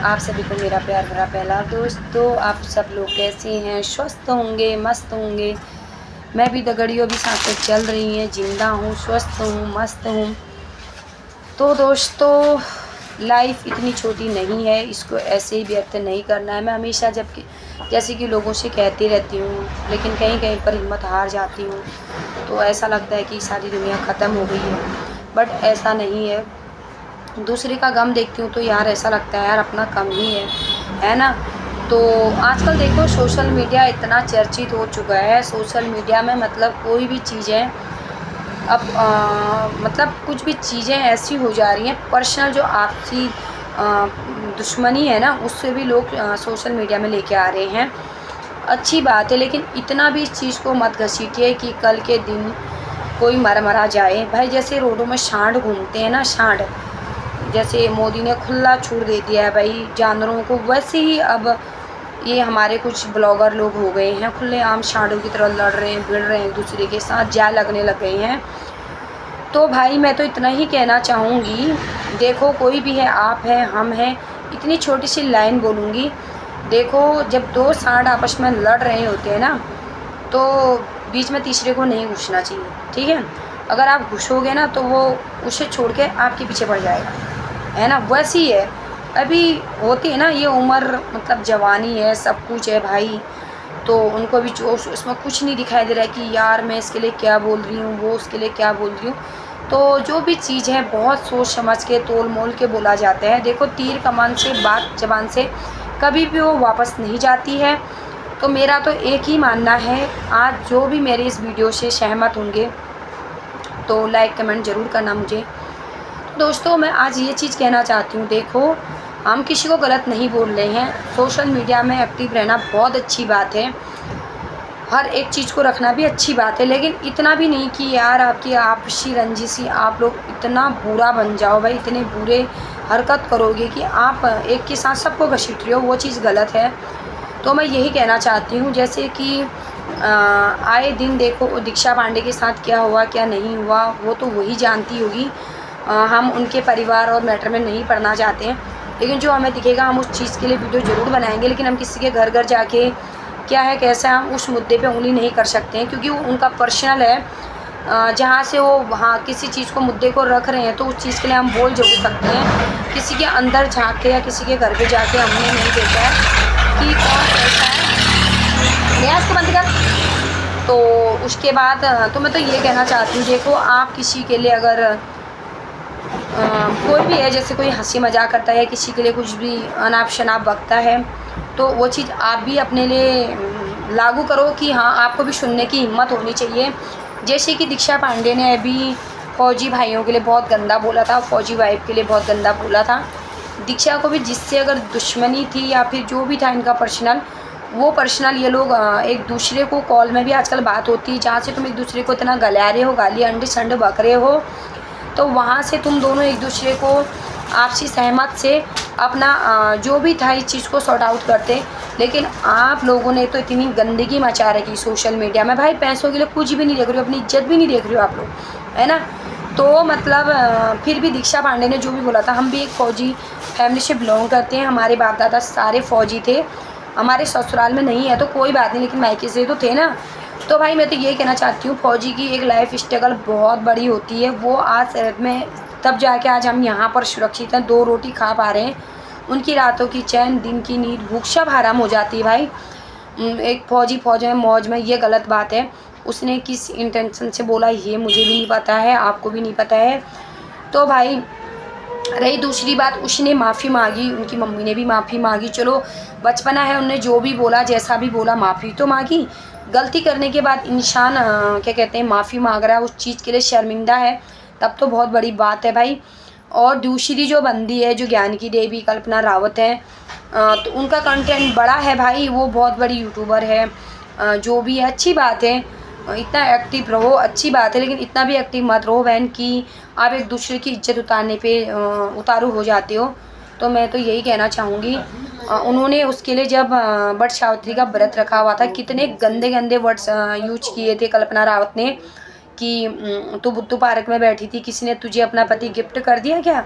आप सभी को मेरा प्यार भरा पहला। दोस्तों आप सब लोग कैसे हैं? स्वस्थ होंगे, मस्त होंगे। मैं भी दगड़ियों भी सांसें चल रही हैं, जिंदा हूँ, स्वस्थ हूँ, मस्त हूँ। तो दोस्तों लाइफ इतनी छोटी नहीं है, इसको ऐसे ही व्यर्थ नहीं करना है। मैं हमेशा जैसे कि लोगों से कहती रहती हूँ, लेकिन कहीं कहीं पर हिम्मत हार जाती हूँ। तो ऐसा लगता है कि सारी दुनिया ख़त्म हो गई है, बट ऐसा नहीं है। दूसरे का गम देखती हूँ तो यार ऐसा लगता है यार अपना कम ही है ना। तो आजकल देखो सोशल मीडिया इतना चर्चित हो चुका है। सोशल मीडिया में मतलब कोई भी चीज़ें अब मतलब कुछ भी चीज़ें ऐसी हो जा रही हैं, पर्सनल जो आपसी दुश्मनी है ना, उससे भी लोग सोशल मीडिया में लेके आ रहे हैं। अच्छी बात है, लेकिन इतना भी इस चीज़ को मत घसीटिए कि कल के दिन कोई मरा जाए। भाई जैसे रोडों में सांड घूमते हैं ना, सांड, जैसे मोदी ने खुला छूट दे दिया है भाई जानवरों को, वैसे ही अब ये हमारे कुछ ब्लॉगर लोग हो गए हैं, खुलेआम सांडों की तरह लड़ रहे हैं, भिड़ रहे हैं, एक दूसरे के साथ जा लगने लग गए हैं। तो भाई मैं तो इतना ही कहना चाहूँगी, देखो कोई भी है, आप हैं, हम हैं, इतनी छोटी सी लाइन बोलूँगी। देखो जब दो सांड आपस में लड़ रहे होते हैं ना, तो बीच में तीसरे को नहीं घुसना चाहिए, ठीक है। अगर आप घुसोगे ना तो वो उसे छोड़ के आपके पीछे पड़ जाएगा, है ना। वैसी ही है, अभी होती है ना ये उम्र, मतलब जवानी है, सब कुछ है भाई। तो उनको भी जोश, उसमें कुछ नहीं दिखाई दे रहा है कि यार मैं इसके लिए क्या बोल रही हूँ, वो उसके लिए क्या बोल रही हूँ। तो जो भी चीज़ है बहुत सोच समझ के तोल मोल के बोला जाता है। देखो तीर कमान से, बात जबान से कभी भी वो वापस नहीं जाती है। तो मेरा तो एक ही मानना है, आज जो भी मेरे इस वीडियो से सहमत होंगे तो लाइक कमेंट ज़रूर करना मुझे। दोस्तों मैं आज ये चीज़ कहना चाहती हूँ, देखो हम किसी को गलत नहीं बोल रहे हैं। सोशल मीडिया में एक्टिव रहना बहुत अच्छी बात है, हर एक चीज़ को रखना भी अच्छी बात है, लेकिन इतना भी नहीं कि यार आपकी आपसी रंजिशी आप लोग इतना बुरा बन जाओ भाई, इतने बुरे हरकत करोगे कि आप एक के साथ सबको घसीट रहे हो, वो चीज़ गलत है। तो मैं यही कहना चाहती हूँ, जैसे कि आए दिन देखो दीक्षा पांडे के साथ क्या हुआ क्या नहीं हुआ, वो तो वही जानती होगी। हम उनके परिवार और मैटर में नहीं पढ़ना चाहते हैं, लेकिन जो हमें दिखेगा हम उस चीज़ के लिए वीडियो ज़रूर बनाएंगे। लेकिन हम किसी के घर घर जाके क्या है कैसा है, हम उस मुद्दे पे उंगली नहीं कर सकते हैं, क्योंकि वो उनका पर्सनल है। जहाँ से वो वहाँ किसी चीज़ को, मुद्दे को रख रहे हैं, तो उस चीज़ के लिए हम बोल ज़रूर सकते हैं। किसी के अंदर झाँक के या किसी के घर पे जाके हमने नहीं देखा है कि कौन कैसा है। गैस को बंद कर। तो उसके बाद तो मैं तो ये कहना चाहती हूँ, देखो आप किसी के लिए अगर कोई भी है, जैसे कोई हंसी मजाक करता है या किसी के लिए कुछ भी अनाप शनाप बकता है, तो वो चीज़ आप भी अपने लिए लागू करो कि हाँ आपको भी सुनने की हिम्मत होनी चाहिए। जैसे कि दीक्षा पांडे ने अभी फ़ौजी भाइयों के लिए बहुत गंदा बोला था, फ़ौजी वाइफ के लिए बहुत गंदा बोला था। दीक्षा को भी जिससे अगर दुश्मनी थी या फिर जो भी था इनका पर्सनल, वो पर्सनल ये लोग एक दूसरे को, कॉल में भी आजकल बात होती है जहाँ से तुम एक दूसरे को इतना गला रहे हो, गाली अंडे संड बक रहे हो, तो वहाँ से तुम दोनों एक दूसरे को आपसी सहमत से अपना जो भी था इस चीज़ को सॉर्ट आउट करते। लेकिन आप लोगों ने तो इतनी गंदगी मचा रखी सोशल मीडिया में, भाई पैसों के लिए कुछ भी नहीं देख रहे हो, अपनी इज्जत भी नहीं देख रहे हो आप लोग, है ना। तो मतलब फिर भी दीक्षा पांडे ने जो भी बोला था, हम भी एक फ़ौजी फैमिली से बिलोंग करते हैं, हमारे बाप दादा सारे फ़ौजी थे, हमारे ससुराल में नहीं है तो कोई बात नहीं, लेकिन मायके से तो थे ना। तो भाई मैं तो ये कहना चाहती हूँ, फ़ौजी की एक लाइफ स्ट्रगल बहुत बड़ी होती है। वो आज शहर में तब जाके आज हम यहाँ पर सुरक्षित हैं, 2 रोटी खा पा रहे हैं। उनकी रातों की चैन, दिन की नींद, भूख सब हराम हो जाती है भाई। एक फ़ौजी फ़ौज में मौज में, ये गलत बात है। उसने किस इंटेंशन से बोला ये मुझे भी नहीं पता है, आपको भी नहीं पता है। तो भाई रही दूसरी बात, उसने माफ़ी मांगी, उनकी मम्मी ने भी माफ़ी मांगी। चलो बचपना है, उन्होंने जो भी बोला जैसा भी बोला माफ़ी तो मांगी। गलती करने के बाद इंसान क्या कहते हैं माफ़ी मांग रहा है, उस चीज़ के लिए शर्मिंदा है, तब तो बहुत बड़ी बात है भाई। और दूसरी जो बंदी है, जो ज्ञान की देवी कल्पना रावत है, तो उनका कंटेंट बड़ा है भाई, वो बहुत बड़ी यूट्यूबर है। जो भी है अच्छी बात है, इतना एक्टिव रहो अच्छी बात है, लेकिन इतना भी एक्टिव मत रहो बहन कि आप एक दूसरे की इज्जत उतारने पे उतारू हो जाते हो। तो मैं तो यही कहना चाहूँगी, उन्होंने उसके लिए जब वट सावित्री का व्रत रखा हुआ था, कितने गंदे गंदे वर्ड्स यूज किए थे कल्पना रावत ने कि तू बुद्धू पार्क में बैठी थी, किसी ने तुझे अपना पति गिफ्ट कर दिया क्या?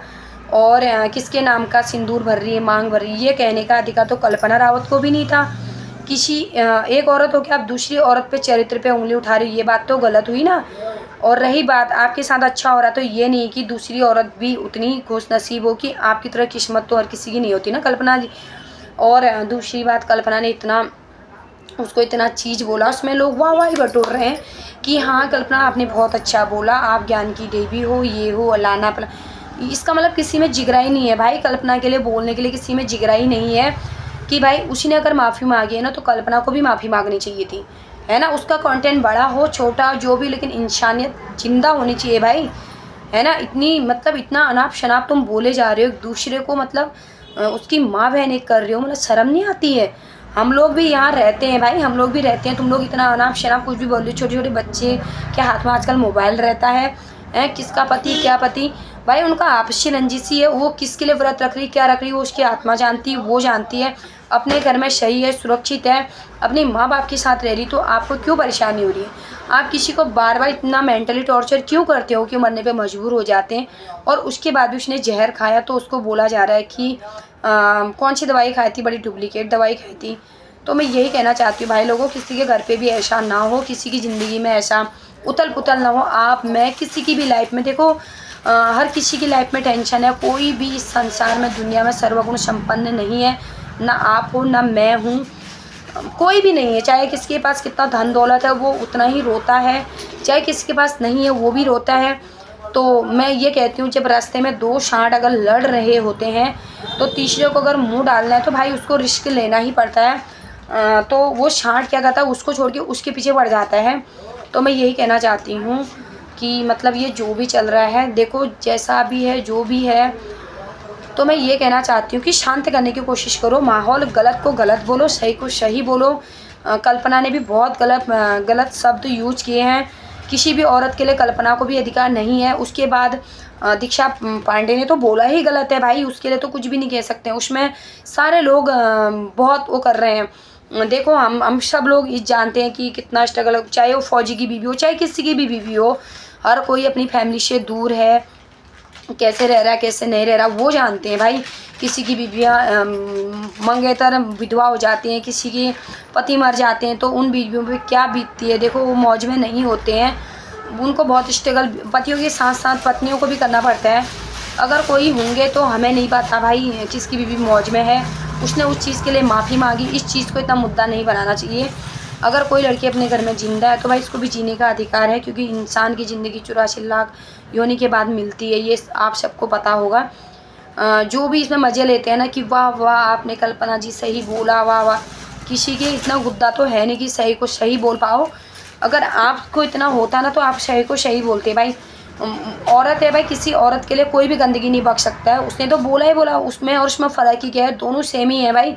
और किसके नाम का सिंदूर भर रही है, मांग भर रही है, ये कहने का अधिकार तो कल्पना रावत को भी नहीं था। किसी एक औरत हो के आप दूसरी औरत पे चरित्र पे उंगली उठा रही, ये बात तो गलत हुई ना। और रही बात आपके साथ अच्छा हो रहा है, तो ये नहीं कि दूसरी औरत भी उतनी खुश नसीब हो कि आपकी तरह किस्मत तो हर किसी की नहीं होती ना कल्पना जी। और दूसरी बात, कल्पना ने उसको इतना चीज़ बोला, उसमें लोग वाह बटोर रहे हैं कि हाँ कल्पना आपने बहुत अच्छा बोला, आप ज्ञान की देवी हो, ये हो अलाना पला। इसका मतलब किसी में जिगरा ही नहीं है भाई, कल्पना के लिए बोलने के लिए किसी में जिगरा ही नहीं है कि भाई उसी ने अगर माफ़ी मांगी है ना तो कल्पना को भी माफ़ी मांगनी चाहिए थी, है ना। उसका कंटेंट बड़ा हो छोटा जो भी, लेकिन इंसानियत जिंदा होनी चाहिए भाई, है ना। इतनी मतलब इतना अनाप शनाप तुम बोले जा रहे हो एक दूसरे को, मतलब उसकी माँ बहन एक कर रहे हो, मतलब शर्म नहीं आती है। हम लोग भी यहाँ रहते हैं भाई, हम लोग भी रहते हैं, तुम लोग इतना अनाप शनाप कुछ भी बोल रहे हो। छोटे छोटे बच्चे के हाथ में आजकल मोबाइल रहता है, किसका पति क्या पति, भाई उनका आपसी रंजिशी है, वो किसके लिए व्रत रख रही क्या रख रही है, वो उसकी आत्मा जानती है, वो जानती है। अपने घर में सही है, सुरक्षित है, अपने माँ बाप के साथ रह रही, तो आपको क्यों परेशानी हो रही है। आप किसी को बार बार इतना मेंटली टॉर्चर क्यों करते हो कि मरने पे मजबूर हो जाते हैं। और उसके बाद भी उसने जहर खाया तो उसको बोला जा रहा है कि कौन सी दवाई खाई थी, बड़ी डुप्लीकेट दवाई खाई थी। तो मैं यही कहना चाहती हूँ भाई लोगों, किसी के घर पे भी ऐसा ना हो, किसी की ज़िंदगी में ऐसा उथल पुथल ना हो। आप मैं किसी की भी लाइफ में देखो, हर किसी की लाइफ में टेंशन है। कोई भी इस संसार में दुनिया में सर्वगुण संपन्न नहीं है, ना आप हो ना मैं हूँ, कोई भी नहीं है। चाहे किसी के पास कितना धन दौलत है वो उतना ही रोता है, चाहे किसी के पास नहीं है वो भी रोता है। तो मैं ये कहती हूँ, जब रास्ते में दो सांड अगर लड़ रहे होते हैं तो तीसरे को अगर मुंह डालना है तो भाई उसको रिस्क लेना ही पड़ता है। तो वो सांड क्या करता है, उसको छोड़ के उसके पीछे बढ़ जाता है। तो मैं यही कहना चाहती हूँ कि मतलब ये जो भी चल रहा है, देखो जैसा भी है जो भी है, तो मैं ये कहना चाहती हूँ कि शांत करने की कोशिश करो माहौल। गलत को गलत बोलो, सही को सही बोलो। कल्पना ने भी बहुत गलत शब्द यूज किए हैं। किसी भी औरत के लिए कल्पना को भी अधिकार नहीं है। उसके बाद दीक्षा पांडे ने तो बोला ही गलत है भाई, उसके लिए तो कुछ भी नहीं कह सकते हैं। उसमें सारे लोग बहुत वो कर रहे हैं। देखो हम सब लोग ये जानते हैं कि कितना स्ट्रगल, चाहे वो फौजी की बीवी हो चाहे किसी की भी बीवी हो, हर कोई अपनी फैमिली से दूर है, कैसे रह रहा है कैसे नहीं रह रहा वो जानते हैं भाई। किसी की बीवियाँ मंगेतर विधवा हो जाती हैं, किसी के पति मर जाते हैं, तो उन बीवियों पे क्या बीतती है। देखो वो मौज में नहीं होते हैं, उनको बहुत स्ट्रगल पतियों के साथ साथ पत्नियों को भी करना पड़ता है। अगर कोई होंगे तो हमें नहीं पता भाई किसकी बीवी मौज में है, उसने उस चीज़ के लिए माफ़ी मांगी। इस चीज़ को इतना मुद्दा नहीं बनाना चाहिए। अगर कोई लड़की अपने घर में जिंदा है तो भाई इसको भी जीने का अधिकार है, क्योंकि इंसान की ज़िंदगी 84 लाख योनि के बाद मिलती है, ये आप सबको पता होगा। जो भी इसमें मज़े लेते हैं ना कि वाह वाह आपने कल्पना जी सही बोला, वाह वाह, किसी के इतना गुद्दा तो है नहीं कि सही को सही बोल पाओ। अगर आपको इतना होता ना तो आप सही को सही बोलते भाई। औरत है भाई, किसी औरत के लिए कोई भी गंदगी नहीं बक सकता है। उसने तो बोला ही बोला, उसमें और उसमें फ़र्क ही क्या है, दोनों सेम ही है भाई।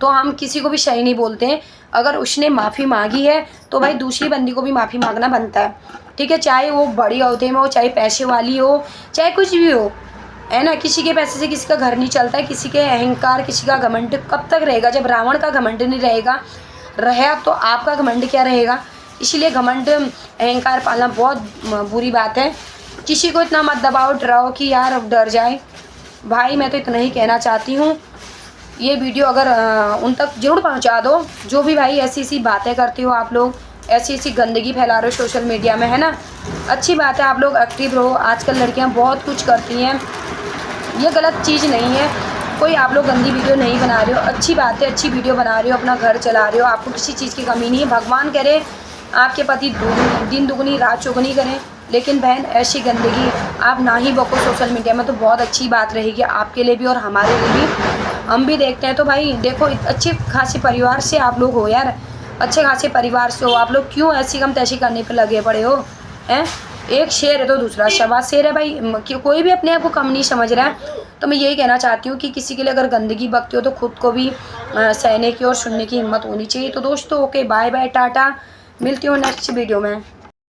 तो हम किसी को भी सही नहीं बोलते हैं। अगर उसने माफ़ी मांगी है तो भाई दूसरी बंदी को भी माफ़ी मांगना बनता है, ठीक है। चाहे वो बड़ी अहदे में हो, चाहे पैसे वाली हो, चाहे कुछ भी हो, है ना। किसी के पैसे से किसी का घर नहीं चलता है, किसी के अहंकार किसी का घमंड कब तक रहेगा। जब रावण का घमंड नहीं रहेगा रहा तो आपका घमंड क्या रहेगा। इसीलिए घमंड अहंकार पालना बहुत बुरी बात है। किसी को इतना मत दबाओ डराओ कि यार अब डर जाए भाई। मैं तो इतना ही कहना चाहती हूँ। ये वीडियो अगर उन तक ज़रूर पहुँचा दो, जो भी भाई ऐसी ऐसी बातें करती हो आप लोग, ऐसी ऐसी गंदगी फैला रहे हो सोशल मीडिया में, है ना। अच्छी बात है आप लोग एक्टिव रहो। आजकल लड़कियां बहुत कुछ करती हैं, ये गलत चीज़ नहीं है। कोई आप लोग गंदी वीडियो नहीं बना रहे हो, अच्छी बात है, अच्छी वीडियो बना रहे हो, अपना घर चला रहे हो, आपको किसी चीज़ की कमी नहीं है। भगवान करे आपके पति दिन दुगनी रात चौगुनी करें, लेकिन बहन ऐसी गंदगी आप ना ही बको सोशल मीडिया में, तो बहुत अच्छी बात रहेगी आपके लिए भी और हमारे लिए भी। हम भी देखते हैं। तो भाई देखो अच्छे खासे परिवार से आप लोग हो यार, अच्छे खासे परिवार से हो आप लोग, क्यों ऐसी कम तैसी करने पे लगे पड़े हो हैं। एक शेर है तो दूसरा सवा शेर है भाई, कोई भी अपने आप को कम नहीं समझ रहा है। तो मैं यही कहना चाहती हूँ कि किसी के लिए अगर गंदगी बकते हो तो खुद को भी सहने की और सुनने की हिम्मत होनी चाहिए। तो दोस्तों ओके, बाय बाय, टाटा, मिलती हूँ नेक्स्ट वीडियो में।